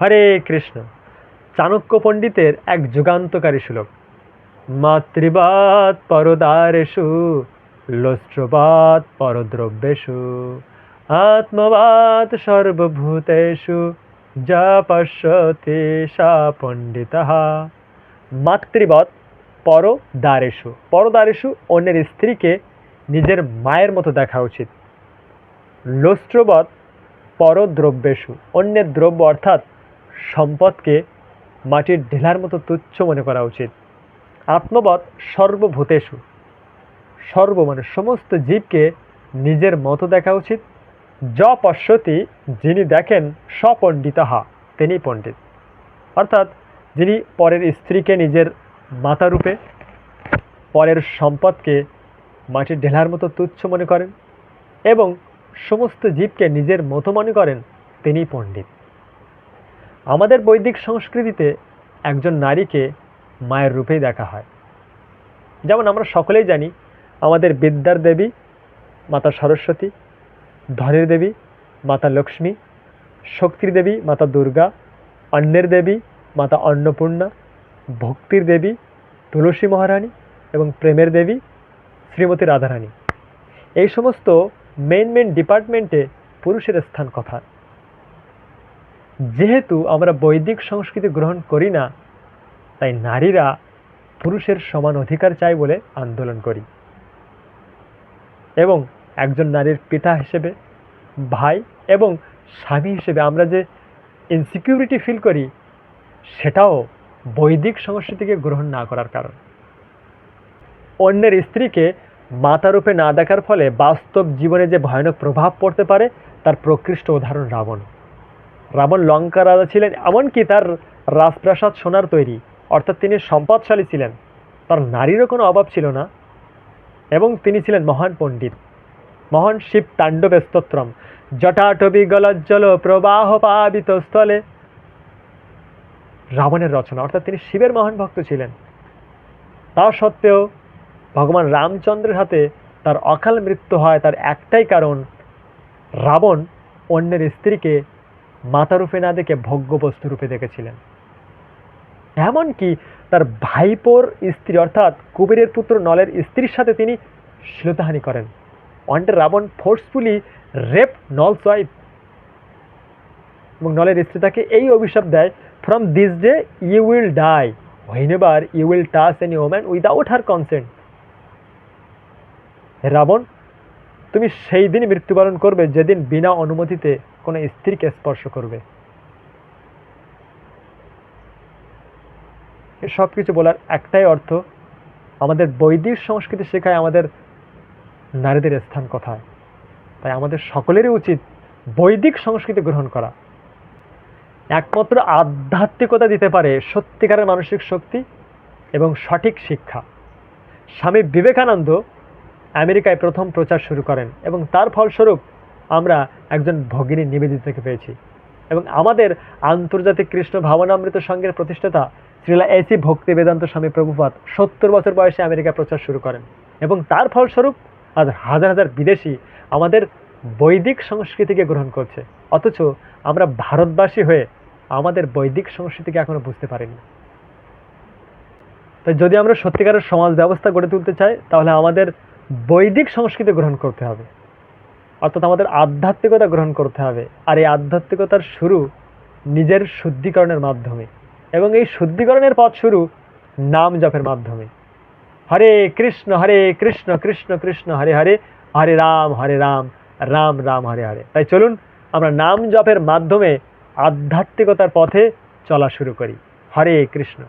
হরে কৃষ্ণ। চাণক্য পণ্ডিতের এক যুগান্তকারী শ্লোক, মাতৃবাদ পরদারেষু লোষ্ট্রবাদ পরদ্রব্যেষু আত্মবাদ সর্বভূতেষু যা পশ্যতি সা পণ্ডিতঃ। মাতৃবৎ পরদারেষু, পরদারেষু অন্যের স্ত্রীকে নিজের মায়ের মতো দেখা উচিত। লোষ্ট্রবৎ পরদ্রব্যেষু, অন্যের দ্রব্য অর্থাৎ সম্পদকে মাটির ঢেলার মতো তুচ্ছ মনে করা উচিত। আত্মবৎ সর্বভূতেষু, সর্ব মানে সমস্ত জীবকে নিজের মতো দেখা উচিত। য পশ্যতি, যিনি দেখেন, স্বপণ্ডিতঃ, তিনি পণ্ডিত। অর্থাৎ যিনি পরের স্ত্রীকে নিজের মাতারূপে, পরের সম্পদকে মাটির ঢেলার মতো তুচ্ছ মনে করেন এবং সমস্ত জীবকে নিজের মতো মনে করেন, তিনি পণ্ডিত। আমাদের বৈদিক সংস্কৃতিতে একজন নারীকে মায়ের রূপেই দেখা হয়। যেমন আমরা সকলেই জানি, আমাদের বিদ্যার দেবী মাতা সরস্বতী, ধনের দেবী মাতা লক্ষ্মী, শক্তির দেবী মাতা দুর্গা, অন্নের দেবী মাতা অন্নপূর্ণা, ভক্তির দেবী তুলসী মহারানী এবং প্রেমের দেবী শ্রীমতী রাধারানী। এই সমস্ত মেন ডিপার্টমেন্টে পুরুষের স্থান কথা। যেহেতু আমরা বৈদিক সংস্কৃতি গ্রহণ করি না, তাই নারীরা পুরুষের সমান অধিকার চাই বলে আন্দোলন করি এবং একজন নারীর পিতা হিসেবে, ভাই এবং স্বামী হিসেবে আমরা যে ইনসিকিউরিটি ফিল করি, সেটাও বৈদিক সংস্কৃতিকে গ্রহণ না করার কারণ। অন্যের স্ত্রীকে মাতারূপে না দেখার ফলে বাস্তব জীবনে যে ভয়ানক প্রভাব পড়তে পারে, তার প্রকৃষ্ট উদাহরণ রাবণ। রাবণ লঙ্কা রাজা ছিলেন, এমনকি তার রাজপ্রাসাদ সোনার তৈরি, অর্থাৎ তিনি সম্পদশালী ছিলেন, তার নারীরও কোনো অভাব ছিল না এবং তিনি ছিলেন মহান পণ্ডিত। মহান শিব তাণ্ডব স্তোত্রম জটাটবি গলজ্জল প্রবাহ পাবিত স্থলে, রাবণের রচনা, অর্থাৎ তিনি শিবের মহান ভক্ত ছিলেন। তা সত্ত্বেও ভগবান রামচন্দ্রের হাতে তার অকাল মৃত্যু হয়, তার একটাই কারণ, রাবণ অন্যের স্ত্রীকে মাতারূপে না দেখে ভোগ্যবস্তু রূপে দেখেছিলেন। এমনকি তার ভাইপোর স্ত্রী অর্থাৎ কুবেরের পুত্র নলের স্ত্রীর সাথে তিনি শ্লীলতাহানি করেন। One day Ravan forcefully rape Nal's wife এবং নলের স্ত্রী তাকে এই অভিশাপ দেয়, from this day you will die whenever you will touch any woman without her consent। Ravan, তুমি সেই দিন মৃত্যুবরণ করবে যেদিন বিনা অনুমতিতে কোনো স্ত্রীকে স্পর্শ করবে। সব কিছু বলার একটাই অর্থ, আমাদের বৈদিক সংস্কৃতি শেখায় আমাদের নারীদের স্থান কোথায়। তাই আমাদের সকলেরই উচিত বৈদিক সংস্কৃতি গ্রহণ করা। একমাত্র আধ্যাত্মিকতা দিতে পারে সত্যিকারের মানসিক শক্তি এবং সঠিক শিক্ষা। স্বামী বিবেকানন্দ আমেরিকায় প্রথম প্রচার শুরু করেন এবং তার ফলস্বরূপ আমরা একজন ভগিনী নিবেদিতাকে পেয়েছি। এবং আমাদের আন্তর্জাতিক কৃষ্ণ ভাবনামৃত সংঘের প্রতিষ্ঠাতা শ্রীলা এসি ভক্তি বেদান্ত স্বামী প্রভুপাদ 70 বছর বয়সে আমেরিকা প্রচার শুরু করেন এবং তার ফলস্বরূপ আজ হাজার হাজার বিদেশি আমাদের বৈদিক সংস্কৃতিকে গ্রহণ করছে। অথচ আমরা ভারতবাসী হয়ে আমাদের বৈদিক সংস্কৃতিকে এখনো বুঝতে পারিনি। তাই যদি আমরা সত্যিকারের সমাজ ব্যবস্থা গড়ে তুলতে চাই, তাহলে আমাদের বৈদিক সংস্কৃতি গ্রহণ করতে হবে, অর্থাৎ আমাদের আধ্যাত্মিকতা গ্রহণ করতে হবে। আর এই আধ্যাত্মিকতার শুরু নিজের শুদ্ধিকরণের মাধ্যমে এবং এই শুদ্ধিকরণের পথ শুরু নাম জপের মাধ্যমে। হরে কৃষ্ণ কৃষ্ণ কৃষ্ণ হরে হরে, হরে রাম রাম রাম হরে হরে। তাই চলুন আমরা নাম জপের মাধ্যমে আধ্যাত্মিকতার পথে চলা শুরু করি। হরে কৃষ্ণ।